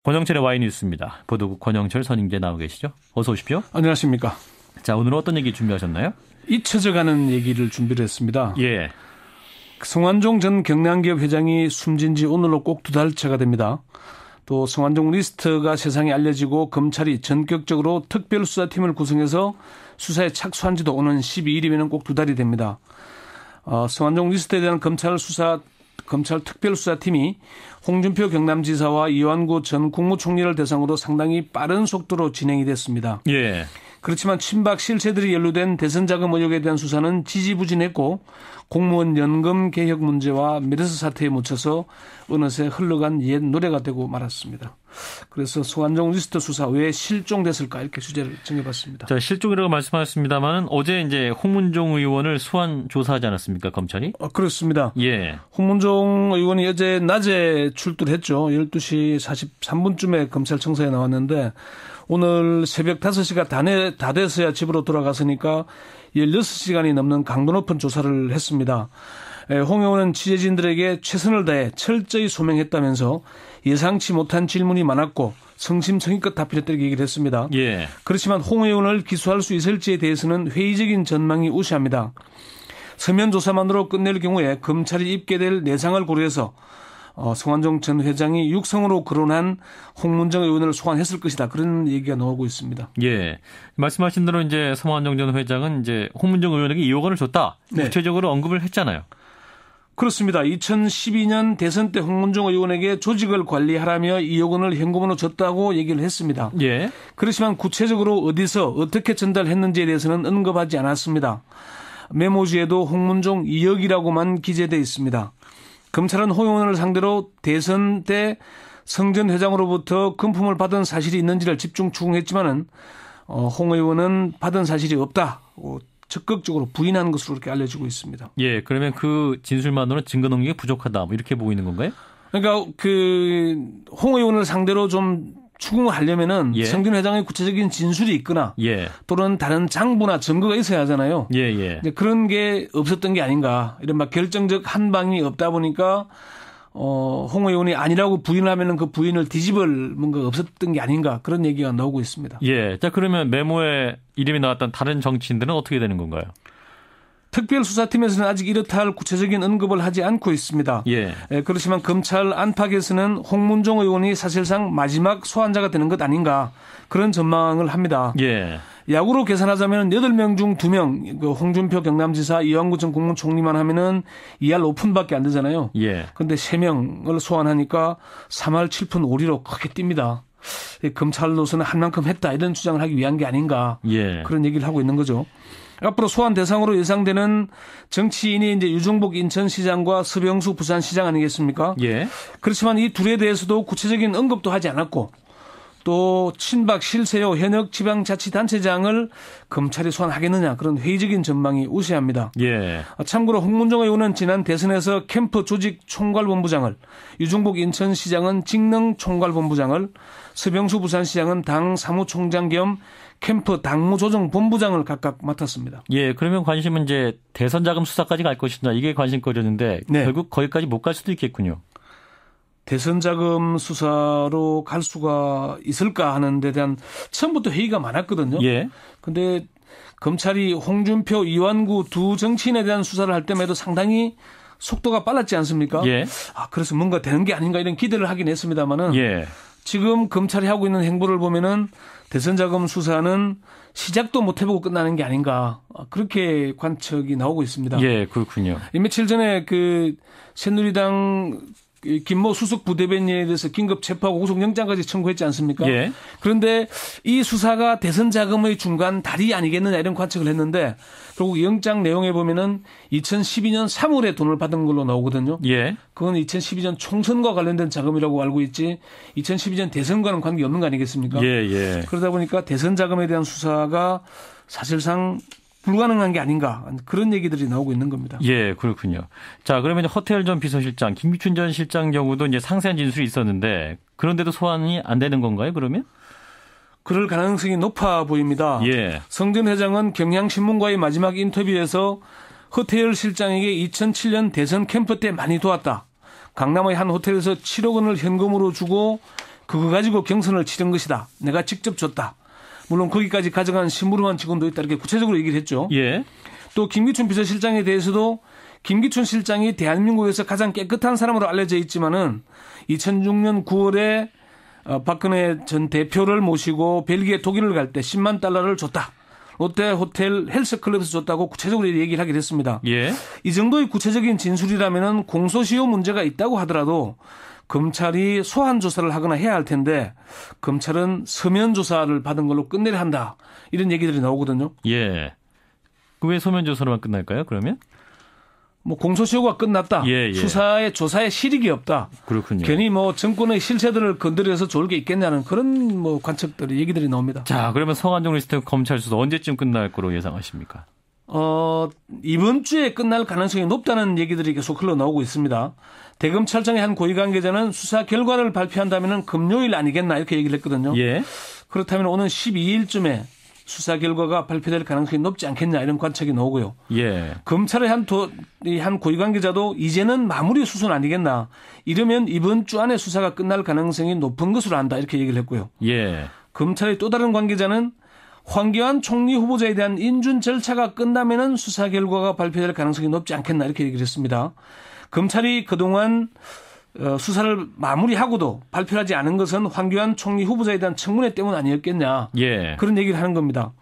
권영철의 와이뉴스입니다. 보도국 권영철 선임재 나오고 계시죠? 어서 오십시오. 안녕하십니까. 자, 오늘은 어떤 얘기 준비하셨나요? 잊혀져가는 얘기를 준비를 했습니다. 예. 성완종 전 경남기업 회장이 숨진 지 오늘로 꼭 2달째가 됩니다. 또 성완종 리스트가 세상에 알려지고 검찰이 전격적으로 특별수사팀을 구성해서 수사에 착수한 지도 오는 12일이면 꼭 2달이 됩니다. 성완종 리스트에 대한 검찰 특별수사팀이 홍준표 경남지사와 이완구 전 국무총리를 대상으로 상당히 빠른 속도로 진행이 됐습니다. 예. 그렇지만 친박 실세들이 연루된 대선자금 의혹에 대한 수사는 지지부진했고 공무원 연금 개혁 문제와 메르스 사태에 묻혀서 어느새 흘러간 옛 노래가 되고 말았습니다. 그래서 성완종 리스트 수사 왜 실종됐을까 이렇게 주제를 정해봤습니다. 자, 실종이라고 말씀하셨습니다만은 어제 이제 홍문종 의원을 소환 조사하지 않았습니까, 검찰이? 그렇습니다. 예. 홍문종 의원이 어제 낮에 출두를 했죠. 12시 43분쯤에 검찰청사에 나왔는데 오늘 새벽 5시가 다 돼서야 집으로 돌아갔으니까 16시간이 넘는 강도 높은 조사를 했습니다. 홍 의원은 취재진들에게 최선을 다해 철저히 소명했다면서 예상치 못한 질문이 많았고 성심성의껏 답변했다고 얘기를 했습니다. 예. 그렇지만 홍 의원을 기소할 수 있을지에 대해서는 회의적인 전망이 우세합니다. 서면 조사만으로 끝낼 경우에 검찰이 입게 될 내상을 고려해서 성완종 전 회장이 육성으로 거론한 홍문정 의원을 소환했을 것이다. 그런 얘기가 나오고 있습니다. 예. 말씀하신 대로 이제 성완종 전 회장은 이제 홍문정 의원에게 2억 원을 줬다. 네. 구체적으로 언급을 했잖아요. 그렇습니다. 2012년 대선 때 홍문정 의원에게 조직을 관리하라며 2억 원을 현금으로 줬다고 얘기를 했습니다. 예. 그렇지만 구체적으로 어디서 어떻게 전달했는지에 대해서는 언급하지 않았습니다. 메모지에도 홍문종 2억이라고만 기재되어 있습니다. 검찰은 홍 의원을 상대로 대선 때 성 전 회장으로부터 금품을 받은 사실이 있는지를 집중 추궁했지만은 홍 의원은 받은 사실이 없다고 적극적으로 부인한 것으로 이렇게 알려지고 있습니다. 예, 그러면 그 진술만으로는 증거 능력이 부족하다, 뭐 이렇게 보고 있는 건가요? 그러니까 홍 의원을 상대로 좀 추궁을 하려면은 예. 성 전 회장의 구체적인 진술이 있거나 예. 또는 다른 장부나 증거가 있어야 하잖아요. 예, 예. 그런 게 없었던 게 아닌가. 이런 막 결정적 한 방이 없다 보니까 홍 의원이 아니라고 부인하면은 그 부인을 뒤집을 뭔가 없었던 게 아닌가. 그런 얘기가 나오고 있습니다. 예. 자, 그러면 메모에 이름이 나왔던 다른 정치인들은 어떻게 되는 건가요? 특별수사팀에서는 아직 이렇다 할 구체적인 언급을 하지 않고 있습니다. 예. 그렇지만 검찰 안팎에서는 홍문종 의원이 사실상 마지막 소환자가 되는 것 아닌가 그런 전망을 합니다. 예. 야구로 계산하자면 8명 중 2명, 홍준표 경남지사, 이완구 전 국무총리만 하면은 2할 5푼밖에 안 되잖아요. 예. 그런데 3명을 소환하니까 3할 7푼 5리로 크게 뜁니다. 검찰로서는 한 만큼 했다 이런 주장을 하기 위한 게 아닌가 예. 그런 얘기를 하고 있는 거죠. 앞으로 소환 대상으로 예상되는 정치인이 이제 유종복 인천시장과 서병수 부산시장 아니겠습니까? 예. 그렇지만 이 둘에 대해서도 구체적인 언급도 하지 않았고 또 친박 실세요 현역 지방자치단체장을 검찰이 소환하겠느냐 그런 회의적인 전망이 우세합니다. 예. 참고로 홍문정 의원은 지난 대선에서 캠프 조직 총괄본부장을, 유종복 인천시장은 직능 총괄본부장을, 서병수 부산시장은 당 사무총장 겸 캠프 당무조정본부장을 각각 맡았습니다. 예, 그러면 관심은 이제 대선 자금 수사까지 갈 것이냐 이게 관심거리였는데 네. 결국 거기까지 못 갈 수도 있겠군요. 대선 자금 수사로 갈 수가 있을까 하는 데 대한 처음부터 회의가 많았거든요. 예. 근데 검찰이 홍준표, 이완구 두 정치인에 대한 수사를 할 때만 해도 상당히 속도가 빨랐지 않습니까? 예. 그래서 뭔가 되는 게 아닌가 이런 기대를 하긴 했습니다만은 예. 지금 검찰이 하고 있는 행보를 보면은 대선 자금 수사는 시작도 못 해보고 끝나는 게 아닌가 그렇게 관측이 나오고 있습니다. 예, 그렇군요. 며칠 전에 그 새누리당 김모 수석 부대변인에 대해서 긴급 체포하고 구속영장까지 청구했지 않습니까? 예. 그런데 이 수사가 대선 자금의 중간 다리 아니겠느냐 이런 관측을 했는데 결국 영장 내용에 보면은 2012년 3월에 돈을 받은 걸로 나오거든요. 예. 그건 2012년 총선과 관련된 자금이라고 알고 있지 2012년 대선과는 관계없는 거 아니겠습니까? 예, 예. 그러다 보니까 대선 자금에 대한 수사가 사실상 불가능한 게 아닌가 그런 얘기들이 나오고 있는 겁니다. 예, 그렇군요. 자, 그러면 허태열 전 비서실장, 김기춘 전 실장 경우도 이제 상세한 진술이 있었는데 그런데도 소환이 안 되는 건가요, 그러면? 그럴 가능성이 높아 보입니다. 예. 성 전 회장은 경향신문과의 마지막 인터뷰에서 허태열 실장에게 2007년 대선 캠프 때 많이 도왔다. 강남의 한 호텔에서 7억 원을 현금으로 주고 그거 가지고 경선을 치른 것이다. 내가 직접 줬다. 물론 거기까지 가져간 심부름한 직원도 있다. 이렇게 구체적으로 얘기를 했죠. 예. 또 김기춘 비서실장에 대해서도 김기춘 실장이 대한민국에서 가장 깨끗한 사람으로 알려져 있지만은 2006년 9월에 박근혜 전 대표를 모시고 벨기에 독일을 갈 때 10만 달러를 줬다. 롯데 호텔 헬스클럽에서 줬다고 구체적으로 얘기를 하게 됐습니다. 예. 이 정도의 구체적인 진술이라면은 공소시효 문제가 있다고 하더라도 검찰이 소환 조사를 하거나 해야 할 텐데 검찰은 서면 조사를 받은 걸로 끝내려 한다. 이런 얘기들이 나오거든요. 예. 왜 소면 조사로만 끝날까요? 그러면? 뭐 공소시효가 끝났다. 예. 수사에 조사에 실익이 없다. 그렇군요. 괜히 뭐 정권의 실체들을 건드려서 좋을 게 있겠냐는 그런 뭐 관측들이 얘기들이 나옵니다. 자, 그러면 성완종 리스트 검찰 수사 언제쯤 끝날 거로 예상하십니까? 이번 주에 끝날 가능성이 높다는 얘기들이 계속 흘러나오고 있습니다. 대검찰청의 한 고위 관계자는 수사 결과를 발표한다면 금요일 아니겠나 이렇게 얘기를 했거든요. 예. 그렇다면 오는 12일쯤에 수사 결과가 발표될 가능성이 높지 않겠냐 이런 관측이 나오고요. 예. 검찰의 한 고위 관계자도 이제는 마무리 수순 아니겠나. 이러면 이번 주 안에 수사가 끝날 가능성이 높은 것으로 안다 이렇게 얘기를 했고요. 예. 검찰의 또 다른 관계자는 황교안 총리 후보자에 대한 인준 절차가 끝나면은 수사 결과가 발표될 가능성이 높지 않겠나 이렇게 얘기를 했습니다. 검찰이 그동안 수사를 마무리하고도 발표하지 않은 것은 황교안 총리 후보자에 대한 청문회 때문 아니었겠냐. 예. 그런 얘기를 하는 겁니다.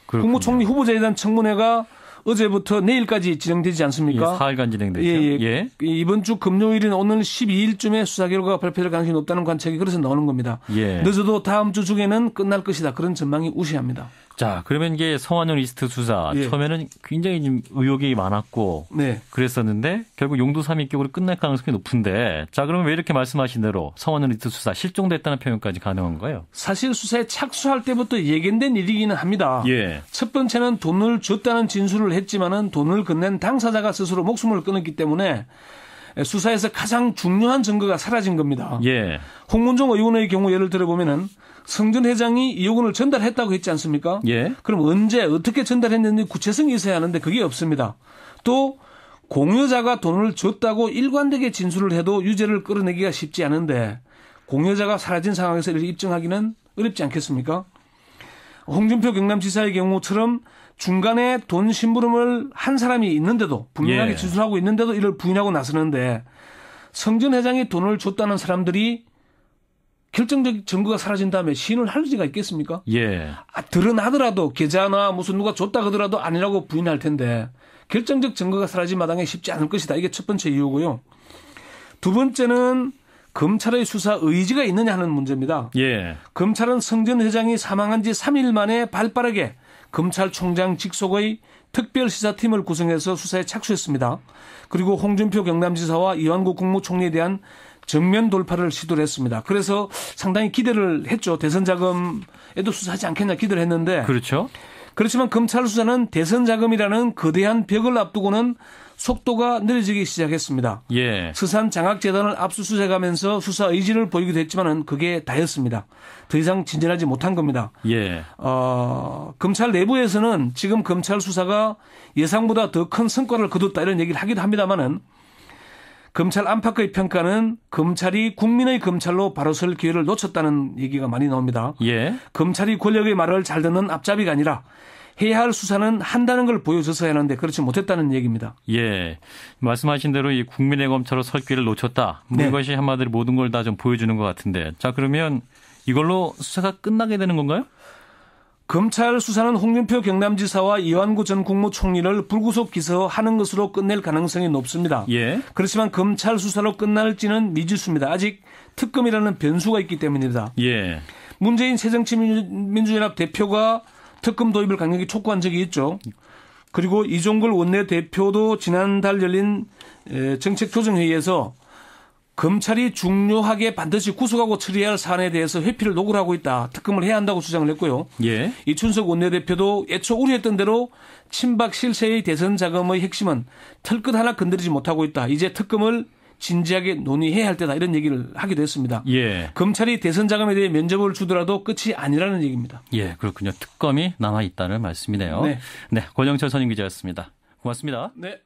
그렇군요. 국무총리 후보자에 대한 청문회가 어제부터 내일까지 진행되지 않습니까? 예, 4일간 진행되죠. 예. 이번 주 금요일인 오늘 12일쯤에 수사 결과가 발표될 가능성이 높다는 관측이 그래서 나오는 겁니다. 예. 늦어도 다음 주 중에는 끝날 것이다. 그런 전망이 우시합니다. 자, 그러면 이게 성완종 리스트 수사 예. 처음에는 굉장히 좀 의혹이 많았고 네. 그랬었는데 결국 용두삼입격으로 끝날 가능성이 높은데 자, 그러면 왜 이렇게 말씀하신 대로 성완종 리스트 수사 실종됐다는 표현까지 가능한 거예요? 사실 수사에 착수할 때부터 예견된 일이기는 합니다. 예. 첫 번째는 돈을 줬다는 진술을 했지만은 돈을 건넨 당사자가 스스로 목숨을 끊었기 때문에 수사에서 가장 중요한 증거가 사라진 겁니다. 예. 홍문종 의원의 경우 예를 들어보면은 성전 회장이 2억 원을 전달했다고 했지 않습니까? 예. 그럼 언제 어떻게 전달했는지 구체성이 있어야 하는데 그게 없습니다. 또 공여자가 돈을 줬다고 일관되게 진술을 해도 유죄를 끌어내기가 쉽지 않은데 공여자가 사라진 상황에서 이렇게 입증하기는 어렵지 않겠습니까? 홍준표 경남지사의 경우처럼 중간에 돈 심부름을 한 사람이 있는데도 분명하게 예. 진술하고 있는데도 이를 부인하고 나서는데 성전 회장이 돈을 줬다는 사람들이 결정적 증거가 사라진 다음에 시인을 할 리가 있겠습니까? 예. 드러나더라도 계좌나 무슨 누가 줬다 그러더라도 아니라고 부인할 텐데 결정적 증거가 사라진 마당에 쉽지 않을 것이다. 이게 첫 번째 이유고요. 두 번째는 검찰의 수사 의지가 있느냐 하는 문제입니다. 예. 검찰은 성전 회장이 사망한 지 3일 만에 발빠르게 검찰총장 직속의 특별시사팀을 구성해서 수사에 착수했습니다. 그리고 홍준표 경남지사와 이완구 국무총리에 대한 정면 돌파를 시도를 했습니다. 그래서 상당히 기대를 했죠. 대선 자금에도 수사하지 않겠냐 기대를 했는데. 그렇죠. 그렇지만 검찰 수사는 대선 자금이라는 거대한 벽을 앞두고는 속도가 느려지기 시작했습니다. 예. 스산 장학재단을 압수수색하면서 수사 의지를 보이기도 했지만은 그게 다였습니다. 더 이상 진전하지 못한 겁니다. 예. 검찰 내부에서는 지금 검찰 수사가 예상보다 더 큰 성과를 거뒀다 이런 얘기를 하기도 합니다만은 검찰 안팎의 평가는 검찰이 국민의 검찰로 바로 설 기회를 놓쳤다는 얘기가 많이 나옵니다. 예. 검찰이 권력의 말을 잘 듣는 앞잡이가 아니라 해야 할 수사는 한다는 걸 보여줘서 하는데 그렇지 못했다는 얘기입니다. 예. 말씀하신 대로 이 국민의 검찰로 설 기회를 놓쳤다. 네. 이것이 한마디로 모든 걸 다 좀 보여주는 것 같은데. 자, 그러면 이걸로 수사가 끝나게 되는 건가요? 검찰 수사는 홍준표 경남지사와 이완구 전 국무총리를 불구속 기소하는 것으로 끝낼 가능성이 높습니다. 예. 그렇지만 검찰 수사로 끝날지는 미지수입니다. 아직 특검이라는 변수가 있기 때문입니다. 예. 문재인 새정치민주연합 대표가 특검 도입을 강력히 촉구한 적이 있죠. 그리고 이종걸 원내대표도 지난달 열린 정책조정회의에서 검찰이 중요하게 반드시 구속하고 처리해야 할 사안에 대해서 회피를 노구하고 있다. 특검을 해야 한다고 주장을 했고요. 예. 이춘석 원내대표도 애초 우려했던 대로 친박 실세의 대선 자금의 핵심은 털끝 하나 건드리지 못하고 있다. 이제 특검을 진지하게 논의해야 할 때다. 이런 얘기를 하기도 했습니다. 예. 검찰이 대선 자금에 대해 면접을 주더라도 끝이 아니라는 얘기입니다. 예, 그렇군요. 특검이 남아있다는 말씀이네요. 네. 네, 권영철 선임기자였습니다. 고맙습니다. 네.